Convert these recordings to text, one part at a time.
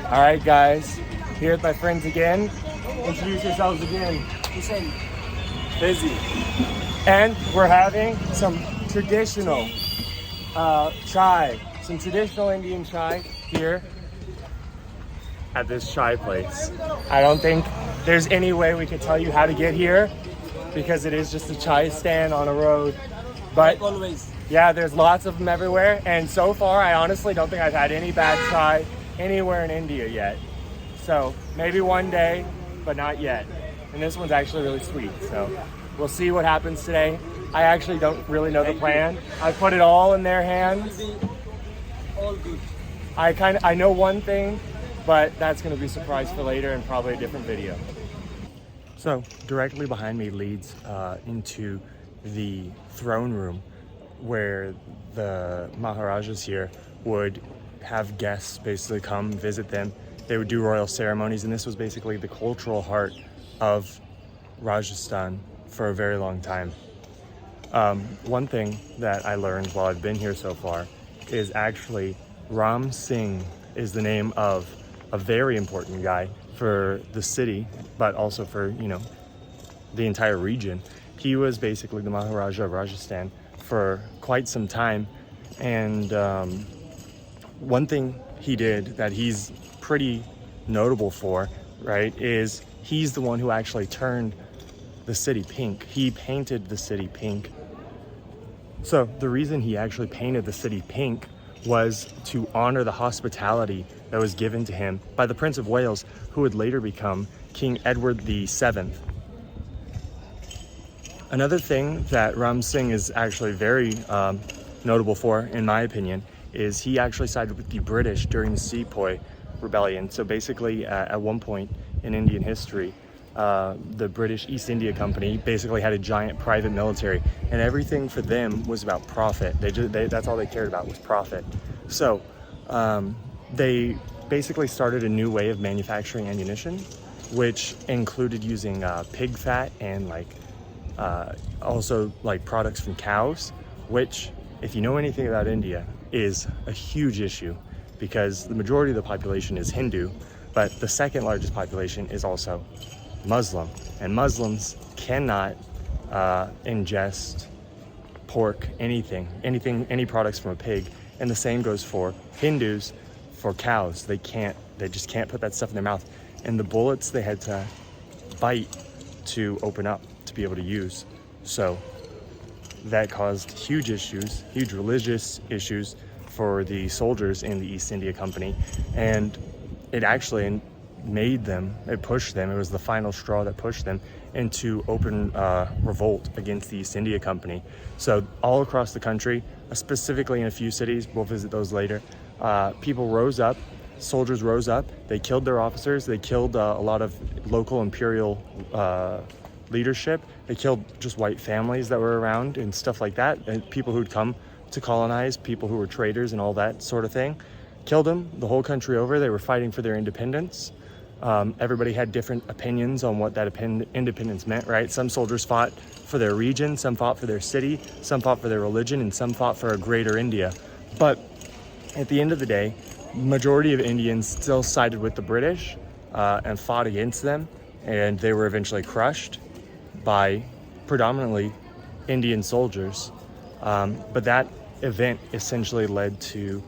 All right, guys. Here with my friends again. Introduce yourselves again. Listen, Busy. And we're having some traditional chai, some traditional Indian chai here at this chai place. I don't think there's any way we could tell you how to get here because it is just a chai stand on a road. But like always. yeah, there's lots of them everywhere. And so far, I honestly don't think I've had any bad chai anywhere in India yet. So maybe one day, but not yet. And this one's actually really sweet. So we'll see what happens today. I actually don't really know the plan. I put it all in their hands. All good. I know one thing, but that's going to be a surprise for later and probably a different video. So directly behind me leads into the throne room where the Maharajas here would have guests basically come visit them. They would do royal ceremonies, and this was basically the cultural heart of Rajasthan for a very long time. One thing that I learned while I've been here so far is actually Ram Singh is the name of a very important guy for the city, but also for, the entire region. He was basically the Maharaja of Rajasthan for quite some time. And one thing he did that he's pretty notable for, right, is he's the one who actually turned the city pink. He painted the city pink. So the reason he actually painted the city pink was to honor the hospitality that was given to him by the Prince of Wales, who would later become King Edward VII. Another thing that Ram Singh is actually very notable for, in my opinion, is he actually sided with the British during the Sepoy Rebellion. So basically, at one point in Indian history, the British East India Company basically had a giant private military, and everything for them was about profit. That's all they cared about was profit. So they basically started a new way of manufacturing ammunition, which included using pig fat and also products from cows, which, if you know anything about India, is a huge issue because the majority of the population is Hindu, but the second largest population is also Muslim, and Muslims cannot ingest pork, any products from a pig, and the same goes for Hindus for cows. They just can't put that stuff in their mouth, and the bullets they had to bite to open up to be able to use. So that caused huge religious issues for the soldiers in the East India Company, and it actually pushed them, it was the final straw that pushed them into open revolt against the East India Company. So all across the country, specifically in a few cities, we'll visit those later, people rose up, soldiers rose up, they killed their officers, they killed a lot of local imperial leadership, they killed just white families that were around and stuff like that, and people who'd come to colonize, people who were traders and all that sort of thing. Killed them the whole country over. They were fighting for their independence. Everybody had different opinions on what that independence meant, right? Some soldiers fought for their region, some fought for their city, some fought for their religion, and some fought for a greater India. But at the end of the day, majority of Indians still sided with the British and fought against them, and they were eventually crushed by predominantly Indian soldiers. But that event essentially led to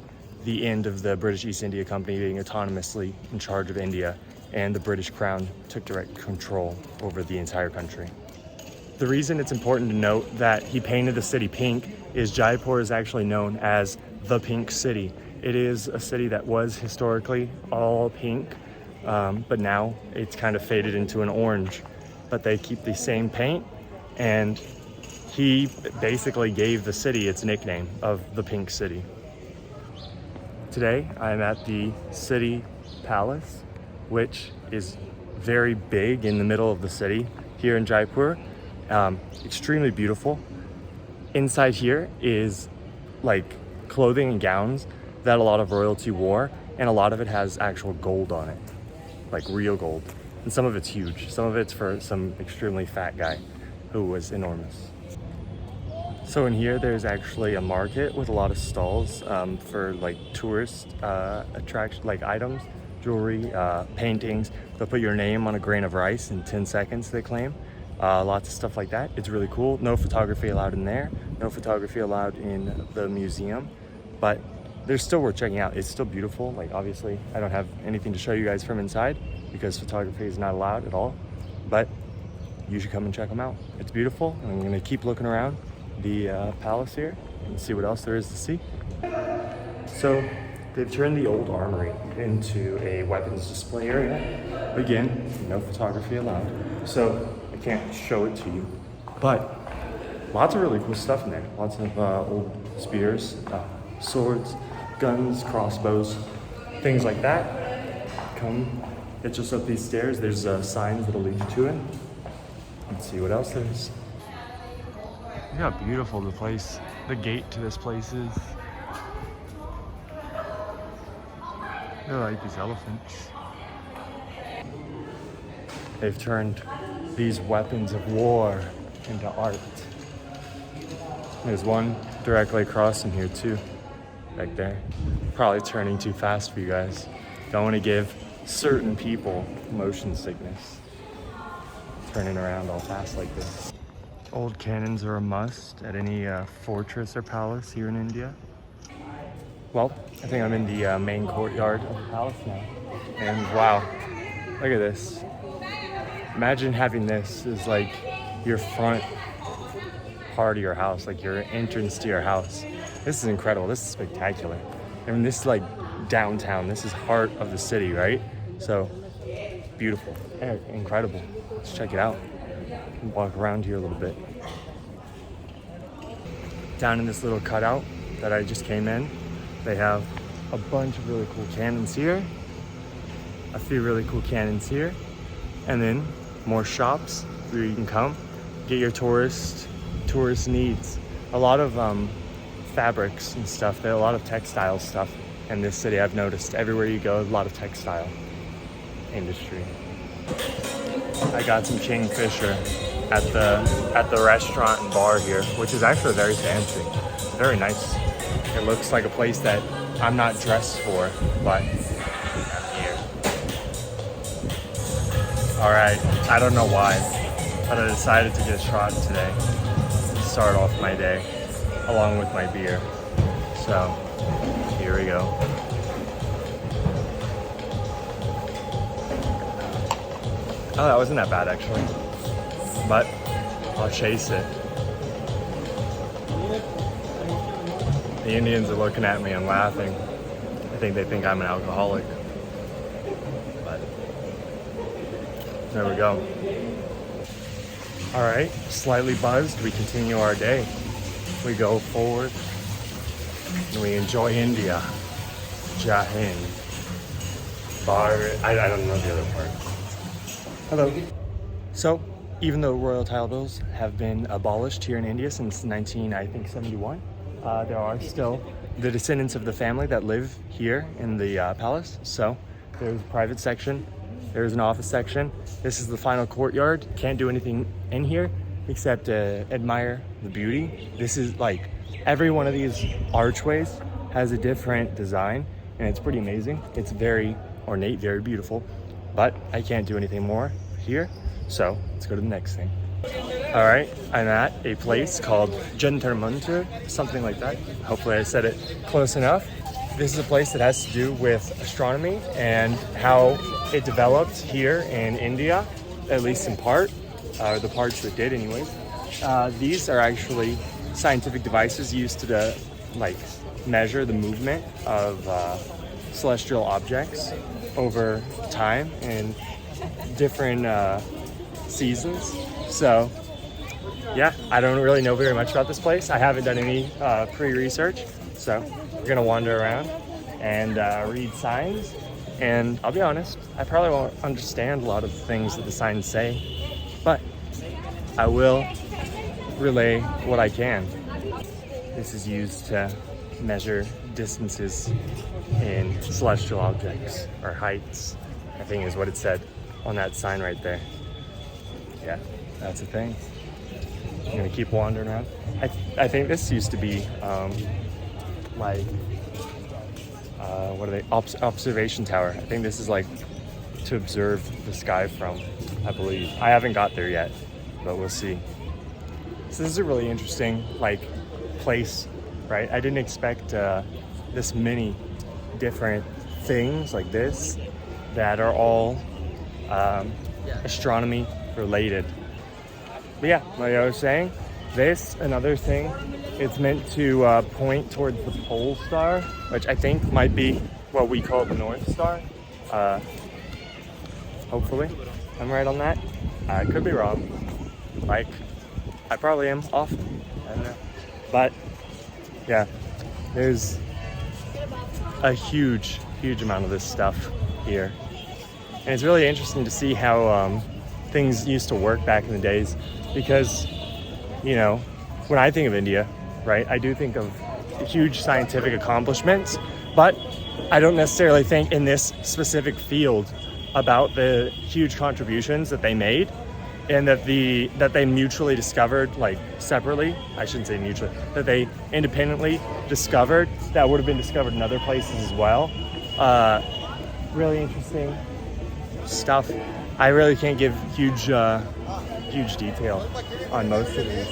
the end of the British East India Company being autonomously in charge of India, and the British Crown took direct control over the entire country. The reason it's important to note that he painted the city pink is Jaipur is actually known as the Pink City. It is a city that was historically all pink, but now it's kind of faded into an orange. But they keep the same paint, and he basically gave the city its nickname of the Pink City. Today, I'm at the city palace, which is very big in the middle of the city here in Jaipur. Extremely beautiful. Inside here is clothing and gowns that a lot of royalty wore, and a lot of it has actual gold on it, like real gold. And some of it's huge. Some of it's for some extremely fat guy who was enormous. So in here, there's actually a market with a lot of stalls for tourist attraction, items. jewelry, paintings. They'll put your name on a grain of rice in 10 seconds, they claim. Lots of stuff like that. It's really cool. No photography allowed in there. No photography allowed in the museum, but they're still worth checking out. It's still beautiful. Like, obviously, I don't have anything to show you guys from inside because photography is not allowed at all, but you should come and check them out. It's beautiful. And I'm gonna keep looking around the palace here and see what else there is to see. So they've turned the old armory into a weapons display area. Again, no photography allowed, so I can't show it to you. But lots of really cool stuff in there. Lots of old spears, swords, guns, crossbows, things like that. Come get just up these stairs. There's signs that'll lead you to it. Let's see what else there is. Look how beautiful the gate to this place is. I like these elephants. They've turned these weapons of war into art. There's one directly across from here too, back there. Probably turning too fast for you guys. Don't want to give certain people motion sickness. Turning around all fast like this. Old cannons are a must at any fortress or palace here in India. Well, I think I'm in the main courtyard of the palace now. And wow, look at this. Imagine having this as like your front part of your house, like your entrance to your house. This is incredible. This is spectacular. I mean, this is like downtown. This is heart of the city, right? So beautiful, incredible. Let's check it out. Walk around here a little bit. Down in this little cutout that I just came in, they have a bunch of really cool cannons here, a few really cool cannons here, and then more shops where you can come get your tourist needs. A lot of fabrics and stuff. There are a lot of textile stuff in this city. I've noticed everywhere you go, a lot of textile industry. I got some kingfisher at the restaurant and bar here, which is actually very fancy, very nice. It looks like a place that I'm not dressed for, but I'm here. All right, I don't know why, but I decided to get a shot today to start off my day, along with my beer. So here we go. Oh, that wasn't that bad actually, but I'll chase it. The Indians are looking at me and laughing. I think they think I'm an alcoholic, but there we go. All right, slightly buzzed, we continue our day. We go forward and we enjoy India. Jai Hind. I don't know the other part. Hello. So, even though royal titles have been abolished here in India since 1971, there are still the descendants of the family that live here in the palace. So, there's a private section, there's an office section. This is the final courtyard. Can't do anything in here except admire the beauty. This is like, every one of these archways has a different design, and it's pretty amazing. It's very ornate, very beautiful. But I can't do anything more here, so let's go to the next thing. All right, I'm at a place called Jantar Mantar, something like that. Hopefully I said it close enough. This is a place that has to do with astronomy and how it developed here in India, at least in part, the parts that did anyways. These are actually scientific devices used to measure the movement of celestial objects over time and different seasons. So yeah, I don't really know very much about this place. I haven't done any pre-research, so we're gonna wander around and read signs. And I'll be honest, I probably won't understand a lot of the things that the signs say, but I will relay what I can. This is used to measure distances in celestial objects, or heights, I think is what it said on that sign right there. Yeah, that's a thing. I'm gonna keep wandering around. I think this used to be like what are they? Observation tower. I think this is like to observe the sky from, I believe. I haven't got there yet, but we'll see. So this is a really interesting like place, right? I didn't expect this many different things like this that are all astronomy related. But yeah, like I was saying, this, another thing, it's meant to point towards the pole star, which I think might be what we call the North Star. Hopefully, I'm right on that. I could be wrong. Like, I probably am off. I don't know. But yeah, there's a huge amount of this stuff here. And it's really interesting to see how things used to work back in the days, because, you know, when I think of India, right, I do think of huge scientific accomplishments, but I don't necessarily think in this specific field about the huge contributions that they made, and that they mutually discovered, like separately, I shouldn't say mutually, that they independently discovered that would have been discovered in other places as well. Really interesting stuff. I really can't give huge detail on most of these,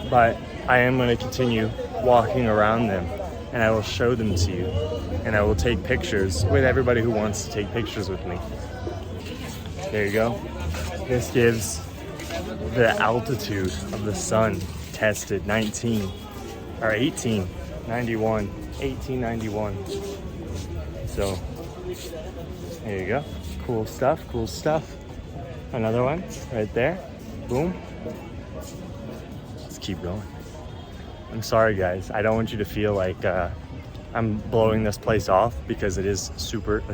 but I am going to continue walking around them, and I will show them to you, and I will take pictures with everybody who wants to take pictures with me. There you go. This gives the altitude of the sun tested 1891. So there you go. Cool stuff. Another one right there. Boom. Let's keep going. I'm sorry guys, I don't want you to feel like I'm blowing this place off, because it's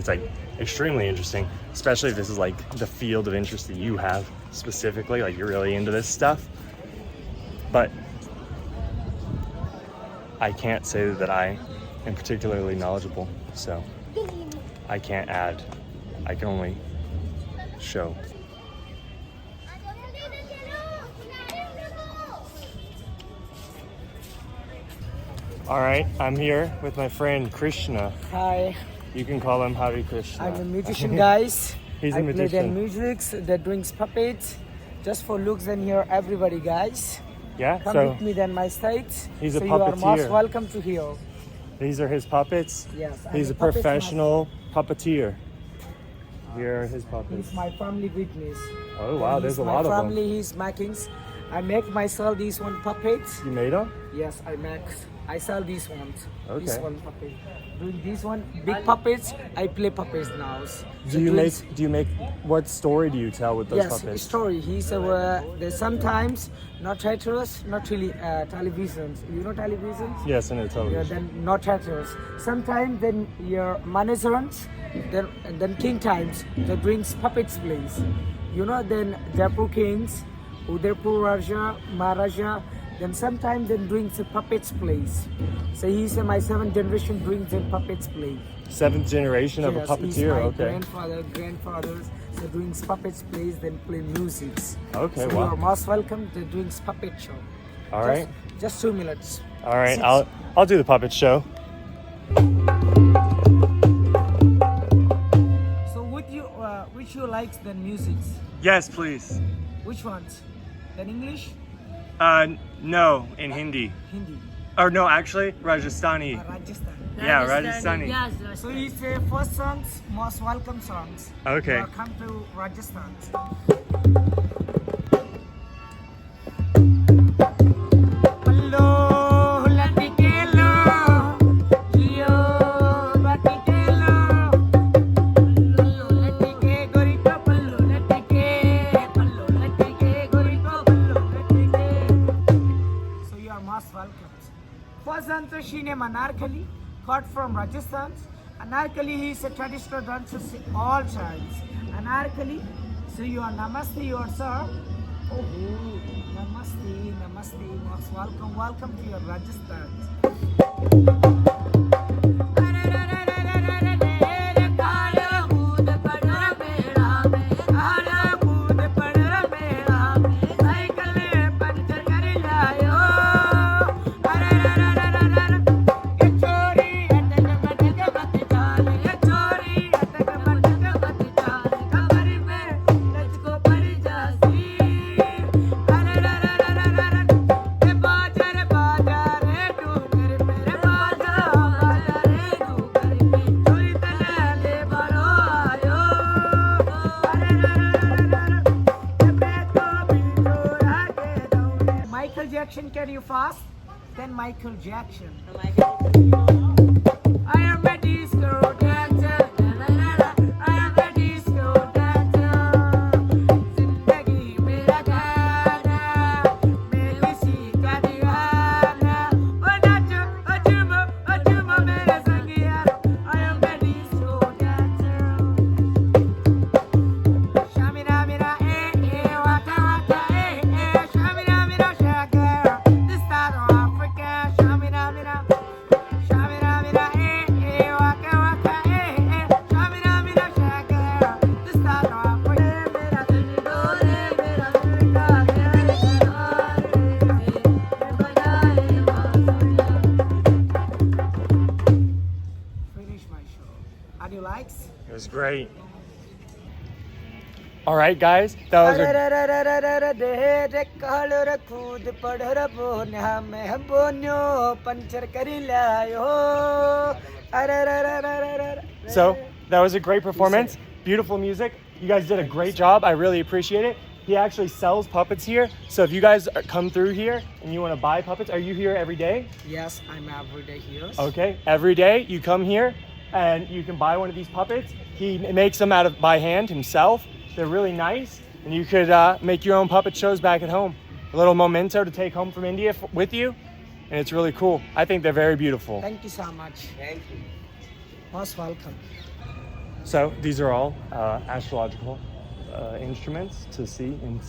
like extremely interesting, especially if this is like the field of interest that you have specifically, like you're really into this stuff. But I can't say that I am particularly knowledgeable, so I can't add. I can only show. All right, I'm here with my friend Krishna. Hi, You can call him Hari Krishna. I'm a musician, guys. He's a I play their magician. music, they're doing puppets, just for looks and here everybody, guys. Yeah, Come so with me then my state. he's a so you are most puppeteer. welcome to here. these are his puppets. Yes, I'm He's a puppet professional puppeteer. Here are his puppets. He's my family witness. Oh wow, And there's he's a lot my of family, them. he's makings. I make myself these one puppets. You made them? Yes, I sell these ones. This Okay. one puppet. Doing these one big puppets. I play puppets now. Do you make? What story do you tell with those Yes, puppets? story. He's there's sometimes not theaters, not really televisions. You know televisions? Yes, in a Yeah, television. then not theaters. Sometimes then your managers, then king times, they brings puppets plays. You know, then Jaipur kings, Udaipur Raja, Maharaja. Then sometimes then doing the puppets plays. So he's my 7th generation doing the puppets play. 7th generation of Yes, a he's puppeteer. my Okay. grandfathers. So doing puppets plays, then play music. Okay. So you Wow. are most welcome to doing puppet show. All right. Just 2 minutes. All right. Six. I'll do the puppet show. So which you likes the music? Yes, please. Which ones? Then English, No, in Hindi. Hindi, Or no, actually, Rajasthani. Rajasthan. Yeah, Rajasthani. Yes, So it's first songs, most welcome songs. Okay. Welcome to Rajasthan. So you are most welcome. First dancer she named Anarkali, got from Rajasthan. Anarkali is a traditional dancer all times. Anarkali, so you are Namaste, you are sir. Oh, Namaste, Namaste, most welcome to your Rajasthan. you fast? Then Michael Jackson. I am a disco dancer. I am a disco dancer. Zindagi mera gaana, main kisi ka deewana. Oh nacho, oh jhumo mere sang yaaro. I am a disco dancer. Shamina mina waka waka Shamina mina shaka. This side of Africa. Shamina mina waka waka Shamina mina shaka. This side of Africa. Mera dil dole, mera dil ka Finish my show. How do you like? It was great. All right, guys, that was a So that was a great performance, beautiful music. You guys did a great job. I really appreciate it. He actually sells puppets here. So if you guys come through here and you want to buy puppets, are you here every day? Yes, I'm every day here. Okay, every day you come here and you can buy one of these puppets. He makes them by hand himself. They're really nice, and you could make your own puppet shows back at home. A little memento to take home from India with you, and it's really cool. I think they're very beautiful. Thank you so much. Thank you. Most welcome. So these are all astrological instruments to see in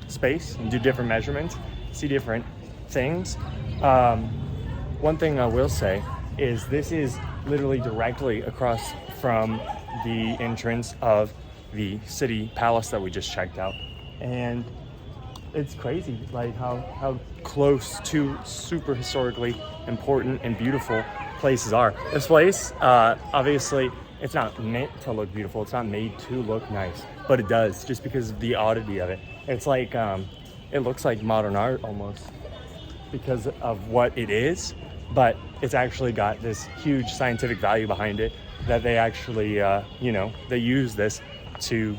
space and do different measurements, see different things. One thing I will say is this is literally directly across from the entrance of the city palace that we just checked out, and it's crazy like how close two super historically important and beautiful places are. This place obviously it's not meant to look beautiful, it's not made to look nice, but it does just because of the oddity of it. It's like it looks like modern art almost because of what it is, but it's actually got this huge scientific value behind it that they actually they use this to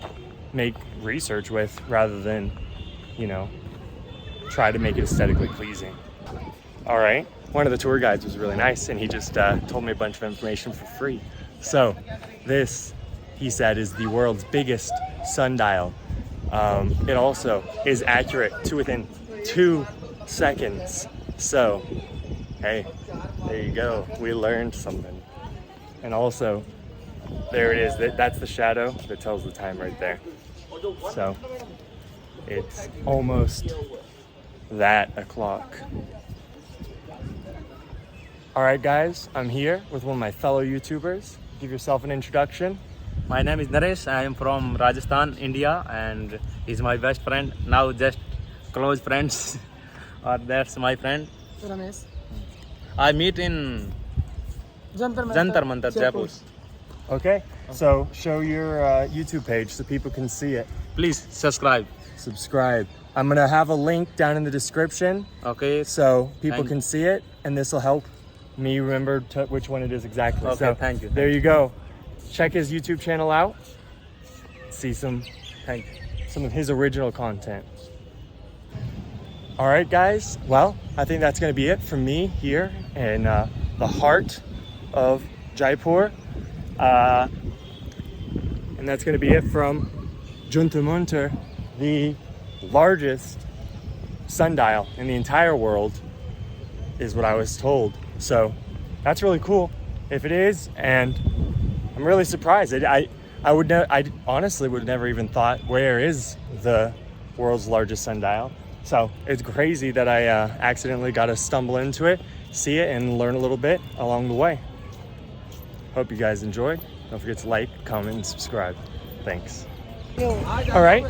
make research with rather than, try to make it aesthetically pleasing. All right, one of the tour guides was really nice and he just told me a bunch of information for free. So this, he said, is the world's biggest sundial. It also is accurate to within 2 seconds. So, hey, there you go. We learned something. And also, there it is. That's the shadow that tells the time right there. So it's almost that o'clock. All right, guys, I'm here with one of my fellow YouTubers. Give yourself an introduction. My name is Naresh. I am from Rajasthan, India, and he's my best friend. Now just close friends. Or that's my friend. Ramesh. I meet in Jantar Mantar, Jaipur. Okay, so show your YouTube page so people can see it. Please subscribe. Subscribe. I'm gonna have a link down in the description. Okay. So people can see it, and this will help me remember which one it is exactly. Okay, so thank you. There you go. Check his YouTube channel out. See some of his original content. All right, guys. Well, I think that's gonna be it from me here in the heart of Jaipur. And that's going to be it from Junta Munter, the largest sundial in the entire world, is what I was told. So that's really cool if it is, and I'm really surprised. I honestly would have never even thought where is the world's largest sundial. So it's crazy that I accidentally got to stumble into it, see it, and learn a little bit along the way. Hope you guys enjoyed. Don't forget to like, comment, and subscribe. Thanks. All right.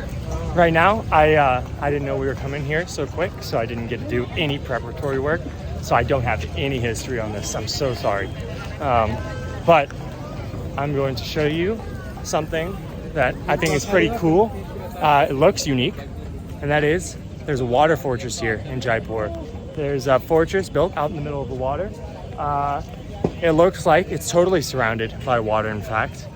Right now, I didn't know we were coming here so quick, so I didn't get to do any preparatory work. So I don't have any history on this. I'm so sorry. But I'm going to show you something that I think is pretty cool. It looks unique, and that is there's a water fortress here in Jaipur. There's a fortress built out in the middle of the water. It looks like it's totally surrounded by water, in fact.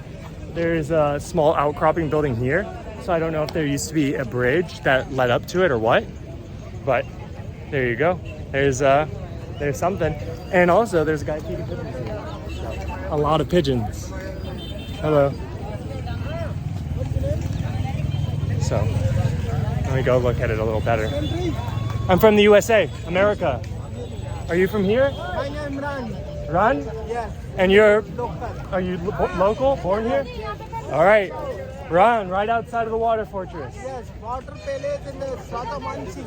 There's a small outcropping building here, so I don't know if there used to be a bridge that led up to it or what, but there you go. there's something. And also there's a guy feeding pigeons here. So, a lot of pigeons. Hello. So let me go look at it a little better. I'm from the USA, America. Are you from here? My name Ran. Run? Yes. And you're, Local. are you local, born here? All right. Run, right outside of the water fortress. Yes. Water palace in the Sadamansi.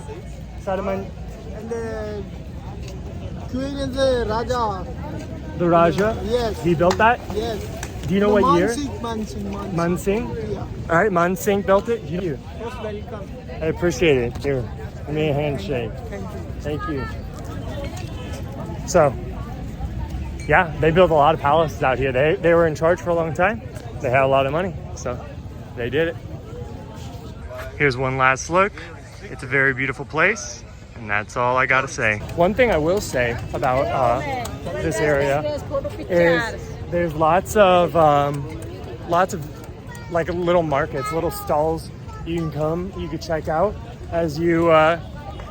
Sadaman, And the queen is the Raja. the Raja? Yes. He built that? Yes. Do you know what year? Mansingh. Mansingh? Yeah. All right, Mansingh built it? You. Most welcome. I appreciate it. Here, give me a handshake. Thank you. Thank you. So, yeah, they built a lot of palaces out here. They were in charge for a long time. They had a lot of money, so they did it. Here's one last look. It's a very beautiful place, and that's all I gotta say. One thing I will say about this area is there's lots of like little markets, little stalls you can check out as you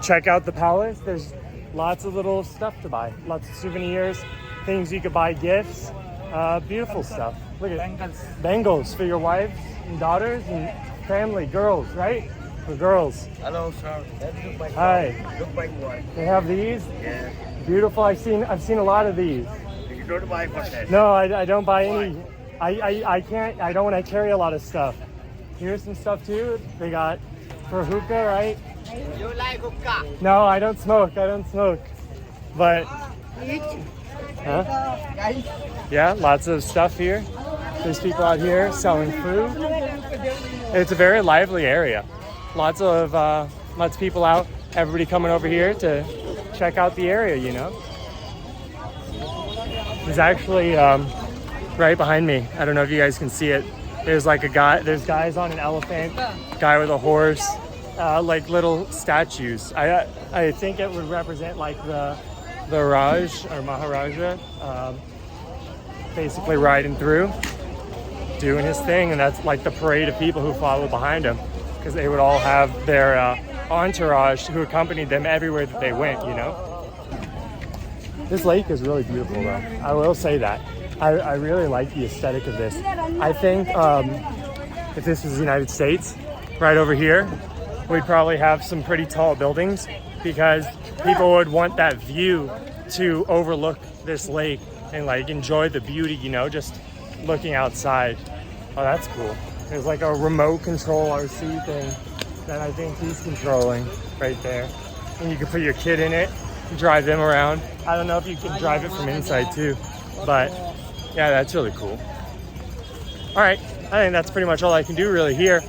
check out the palace. There's lots of little stuff to buy, lots of souvenirs, things you could buy, gifts, beautiful stuff. Look at bangles for your wives and daughters and family, girls, right? For girls. Hello, sir. Look my Hi. Look my one. They have these. Yeah. Beautiful. I've seen a lot of these. You don't buy for that. No, I don't buy any. I can't. I don't want to carry a lot of stuff. Here's some stuff too. They got for hookah, right? You like hookah? No, I don't smoke. But huh? Yeah, lots of stuff here. There's people out here selling food. It's a very lively area. Lots of people out. Everybody coming over here to check out the area. You know. There's actually right behind me. I don't know if you guys can see it. There's like a guy. There's guys on an elephant. Guy with a horse. Like little statues. I think it would represent like the Raj or Maharaja, basically riding through, doing his thing, and that's like the parade of people who follow behind him, because they would all have their entourage who accompanied them everywhere that they went. You know. This lake is really beautiful, though. I will say that. I really like the aesthetic of this. I think if this was the United States, right over here, we'd probably have some pretty tall buildings, because people would want that view to overlook this lake and like enjoy the beauty, you know, just looking outside. Oh, that's cool. There's like a remote control RC thing that I think he's controlling right there. And you can put your kid in it, drive them around. I don't know if you can drive it from inside too, but yeah, that's really cool. All right, I think that's pretty much all I can do really here.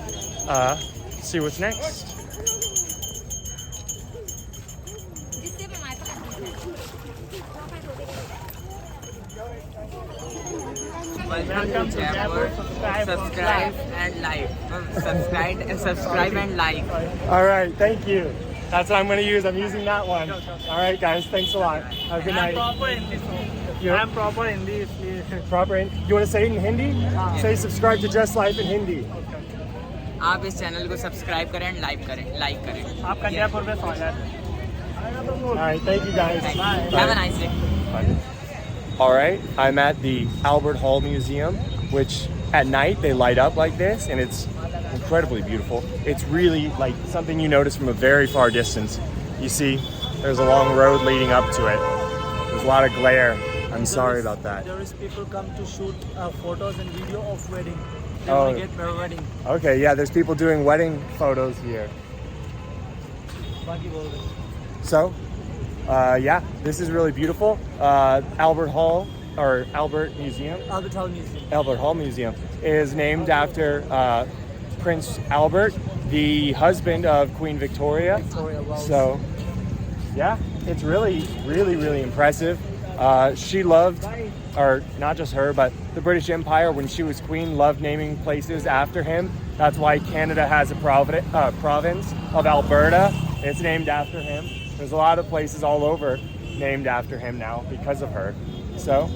See what's next. Welcome to Jaipur. Subscribe and like. Subscribe and like. All right, thank you. That's what I'm going to use. I'm using that one. All right, guys, thanks a lot. Have a good night. I'm proper in this. Proper in. You want to say it in Hindi? Say subscribe to Just Life in Hindi. आप इस channel को subscribe करें and like करें आपका जयपुर में स्वागत है. All right, thank you guys. Have a nice day. All right, I'm at the Albert Hall Museum, which at night they light up like this, and it's incredibly beautiful. It's really like something you notice from a very far distance. You see, there's a long road leading up to it. There's a lot of glare. I'm sorry about that. There is people come to shoot photos and video of wedding. They Oh. want to get their wedding. Okay, yeah, there's people doing wedding photos here. बाकी बोल रहे. So, yeah, this is really beautiful. Albert Hall Museum. Albert Hall Museum. Albert Hall Museum is named after Prince Albert, the husband of Queen Victoria. Victoria Wells. So, yeah, it's really, really, really impressive. She loved, or not just her, but the British Empire, when she was queen, loved naming places after him. That's why Canada has a province of Alberta. It's named after him. There's a lot of places all over named after him now because of her. So,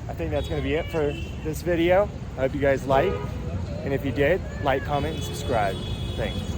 I think that's going to be it for this video. I hope you guys like. And if you did, like, comment, and subscribe. Thanks.